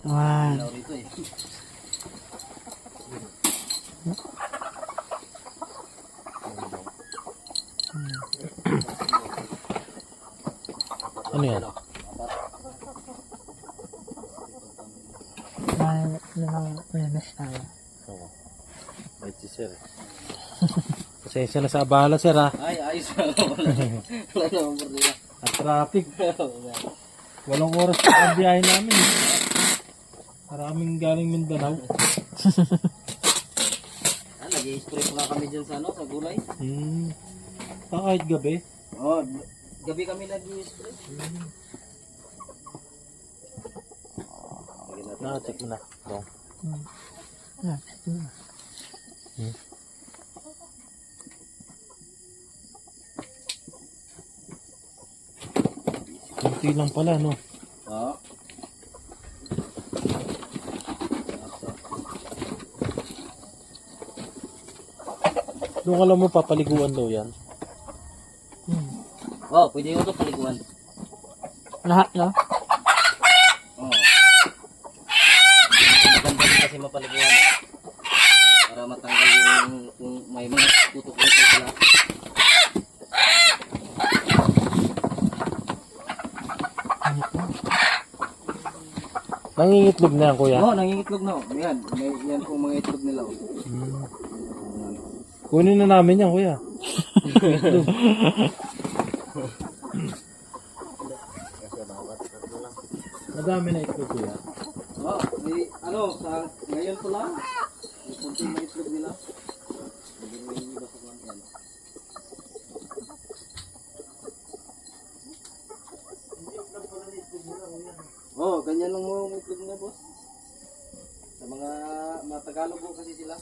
One. Ilaw rito eh. Ano yan? Linis tayo. Oo. Right si sir. Pasensya na sa abala sir ha. Ay, ayos na. Wala naman problema. At traffic. 8 oras pa ang biyahe namin. Maraming galing Mindanao. Nag-i-spray pa nga kami dyan sa ano, sa gulay. Kahit gabi. Oo, gabi kami nag-i-spray. Na-check mo na. Dong. Kunti lang pala no. Oo. Doon alam mo papaliguan daw yan. Oo, pwede yun ito paliguan. Lahat, no? Oo. Maganda din kasi mapaliguan eh. Para matanggal yung kung may mga tutok-tutok sila. Nangingitlog na yan kuya. Oo, nangingitlog na. Yan, yan po mga itlog nila. Kunin na namin yan kuya. Madami na itlog kuya. Oo, may ano, sa ngayon ko lang. May kunting mga itlog nila. Hindi mo yung iba sa kuwan yan. Oo, ganyan lang mo ang itlog nila boss. Sa mga Tagalog po kasi sila.